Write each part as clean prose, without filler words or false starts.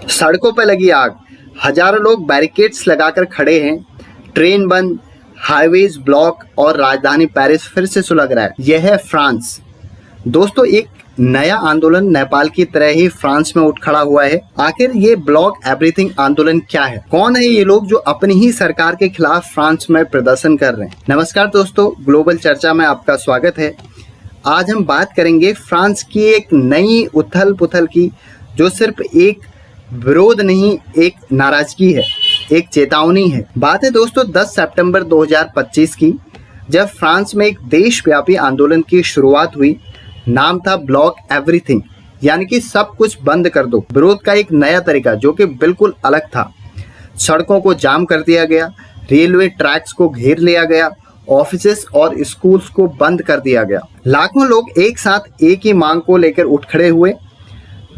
सड़कों पर लगी आग, हजारों लोग बैरिकेड्स लगाकर खड़े हैं। ट्रेन बंद, हाईवेज ब्लॉक और राजधानी पेरिस फिर से सुलग रहा है। यह है फ्रांस। दोस्तों, एक नया आंदोलन नेपाल की तरह ही फ्रांस में उठ खड़ा हुआ है। आखिर ये ब्लॉक एवरीथिंग आंदोलन क्या है? कौन है ये लोग जो अपनी ही सरकार के खिलाफ फ्रांस में प्रदर्शन कर रहे हैं? नमस्कार दोस्तों, ग्लोबल चर्चा में आपका स्वागत है। आज हम बात करेंगे फ्रांस की एक नई उथल पुथल की, जो सिर्फ एक विरोध नहीं, एक नाराजगी है, एक चेतावनी है। बात है दोस्तों 10 सितंबर 2025 की, जब फ्रांस में एक देशव्यापी आंदोलन की शुरुआत हुई। नाम था ब्लॉक एवरीथिंग, यानी कि सब कुछ बंद कर दो। विरोध का एक नया तरीका जो कि बिल्कुल अलग था। सड़कों को जाम कर दिया गया, रेलवे ट्रैक्स को घेर लिया गया, ऑफिसेस और स्कूल्स को बंद कर दिया गया। लाखों लोग एक साथ एक ही मांग को लेकर उठ खड़े हुए।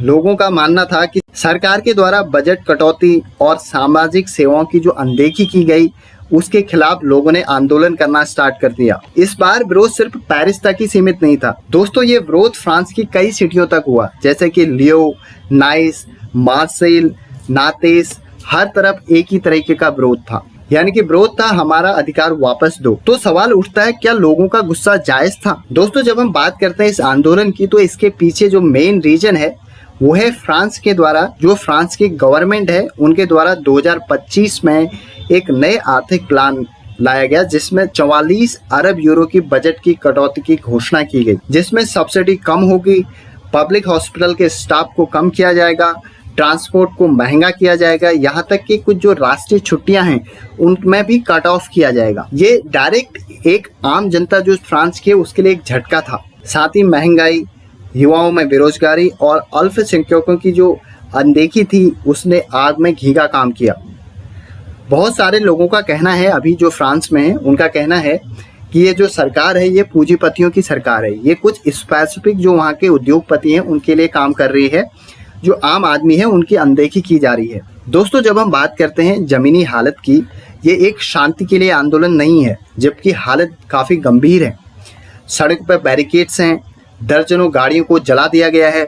लोगों का मानना था कि सरकार के द्वारा बजट कटौती और सामाजिक सेवाओं की जो अनदेखी की गई, उसके खिलाफ लोगों ने आंदोलन करना स्टार्ट कर दिया। इस बार विरोध सिर्फ पेरिस तक ही सीमित नहीं था दोस्तों, ये विरोध फ्रांस की कई सिटियों तक हुआ, जैसे कि लियो, नाइस, मार्सेल, नातेस। हर तरफ एक ही तरीके का विरोध था, यानी कि विरोध था हमारा अधिकार वापस दो। तो सवाल उठता है, क्या लोगों का गुस्सा जायज था? दोस्तों, जब हम बात करते हैं इस आंदोलन की, तो इसके पीछे जो मेन रीजन है वो है फ्रांस के द्वारा, जो फ्रांस की गवर्नमेंट है उनके द्वारा 2025 में एक नए आर्थिक प्लान लाया गया, जिसमें 44 अरब यूरो की बजट की कटौती की घोषणा की गई, जिसमें सब्सिडी कम होगी, पब्लिक हॉस्पिटल के स्टाफ को कम किया जाएगा, ट्रांसपोर्ट को महंगा किया जाएगा, यहाँ तक कि कुछ जो राष्ट्रीय छुट्टियां हैं उनमें भी कट ऑफ किया जाएगा। ये डायरेक्ट एक आम जनता जो फ्रांस की है उसके लिए एक झटका था। साथ ही महंगाई, युवाओं में बेरोजगारी और अल्पसंख्यकों की जो अनदेखी थी, उसने आग में घी का काम किया। बहुत सारे लोगों का कहना है, अभी जो फ्रांस में है उनका कहना है कि ये जो सरकार है ये पूंजीपतियों की सरकार है। ये कुछ स्पेसिफिक जो वहाँ के उद्योगपति हैं उनके लिए काम कर रही है, जो आम आदमी है उनकी अनदेखी की जा रही है। दोस्तों, जब हम बात करते हैं जमीनी हालत की, ये एक शांति के लिए आंदोलन नहीं है, जबकि हालत काफ़ी गंभीर है। सड़क पर बैरिकेड्स हैं, दर्जनों गाड़ियों को जला दिया गया है,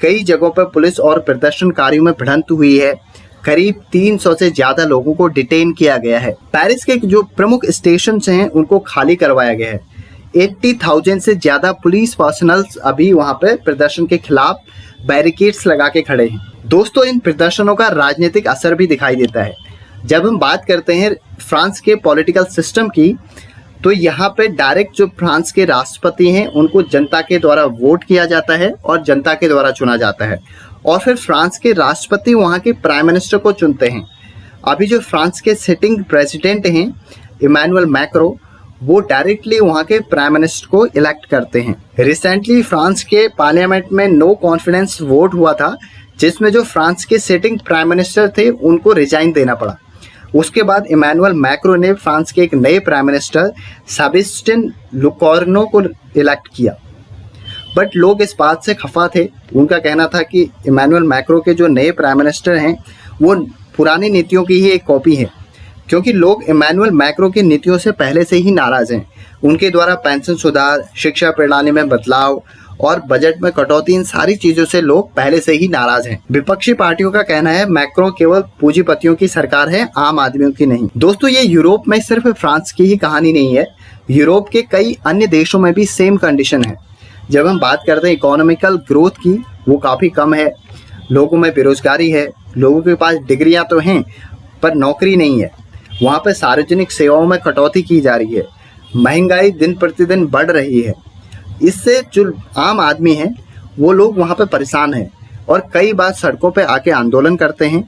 कई जगहों पर पुलिस और प्रदर्शनकारियों में भिड़ंत हुई है, करीब 300 से ज्यादा लोगों को डिटेन किया गया है। पेरिस के जो प्रमुख स्टेशन हैं उनको खाली करवाया गया है। 80,000 से ज्यादा पुलिस पर्सनल अभी वहां पर प्रदर्शन के खिलाफ बैरिकेड्स लगा के खड़े हैं। दोस्तों, इन प्रदर्शनों का राजनीतिक असर भी दिखाई देता है। जब हम बात करते हैं फ्रांस के पॉलिटिकल सिस्टम की, तो यहाँ पे डायरेक्ट जो फ्रांस के राष्ट्रपति हैं उनको जनता के द्वारा वोट किया जाता है और जनता के द्वारा चुना जाता है, और फिर फ्रांस के राष्ट्रपति वहाँ के प्राइम मिनिस्टर को चुनते हैं। अभी जो फ्रांस के सिटिंग प्रेसिडेंट हैं इमैनुअल मैक्रो, वो डायरेक्टली वहाँ के प्राइम मिनिस्टर को इलेक्ट करते हैं। रिसेंटली फ्रांस के पार्लियामेंट में नो कॉन्फिडेंस वोट हुआ था, जिसमें जो फ्रांस के सिटिंग प्राइम मिनिस्टर थे उनको रिजाइन देना पड़ा। उसके बाद इमैनुअल मैक्रो ने फ्रांस के एक नए प्राइम मिनिस्टर सेबेस्टियन लेकॉर्नो को इलेक्ट किया। बट लोग इस बात से खफा थे। उनका कहना था कि इमैनुअल मैक्रो के जो नए प्राइम मिनिस्टर हैं वो पुरानी नीतियों की ही एक कॉपी है, क्योंकि लोग इमैनुअल मैक्रो की नीतियों से पहले से ही नाराज हैं। उनके द्वारा पेंशन सुधार, शिक्षा प्रणाली में बदलाव और बजट में कटौती, इन सारी चीजों से लोग पहले से ही नाराज हैं। विपक्षी पार्टियों का कहना है मैक्रो केवल पूंजीपतियों की सरकार है, आम आदमियों की नहीं। दोस्तों, ये यूरोप में सिर्फ फ्रांस की ही कहानी नहीं है, यूरोप के कई अन्य देशों में भी सेम कंडीशन है। जब हम बात करते हैं इकोनॉमिकल ग्रोथ की, वो काफ़ी कम है, लोगों में बेरोजगारी है, लोगों के पास डिग्रियां तो हैं पर नौकरी नहीं है। वहाँ पर सार्वजनिक सेवाओं में कटौती की जा रही है, महंगाई दिन प्रतिदिन बढ़ रही है। इससे जो आम आदमी हैं वो लोग वहाँ पे परेशान हैं और कई बार सड़कों पे आके आंदोलन करते हैं।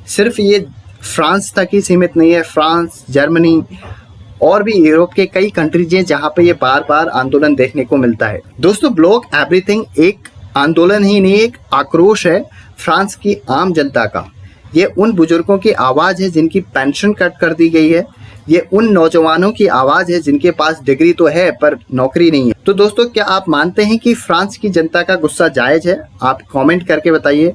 सिर्फ ये फ्रांस तक ही सीमित नहीं है, फ्रांस, जर्मनी और भी यूरोप के कई कंट्रीज हैं जहाँ पे ये बार बार आंदोलन देखने को मिलता है। दोस्तों, ब्लॉक एवरीथिंग एक आंदोलन ही नहीं, एक आक्रोश है फ्रांस की आम जनता का। ये उन बुजुर्गों की आवाज़ है जिनकी पेंशन कट कर दी गई है, ये उन नौजवानों की आवाज़ है जिनके पास डिग्री तो है पर नौकरी नहीं है। तो दोस्तों, क्या आप मानते हैं कि फ्रांस की जनता का गुस्सा जायज़ है? आप कमेंट करके बताइए।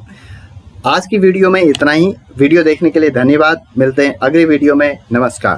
आज की वीडियो में इतना ही। वीडियो देखने के लिए धन्यवाद। मिलते हैं अगली वीडियो में। नमस्कार।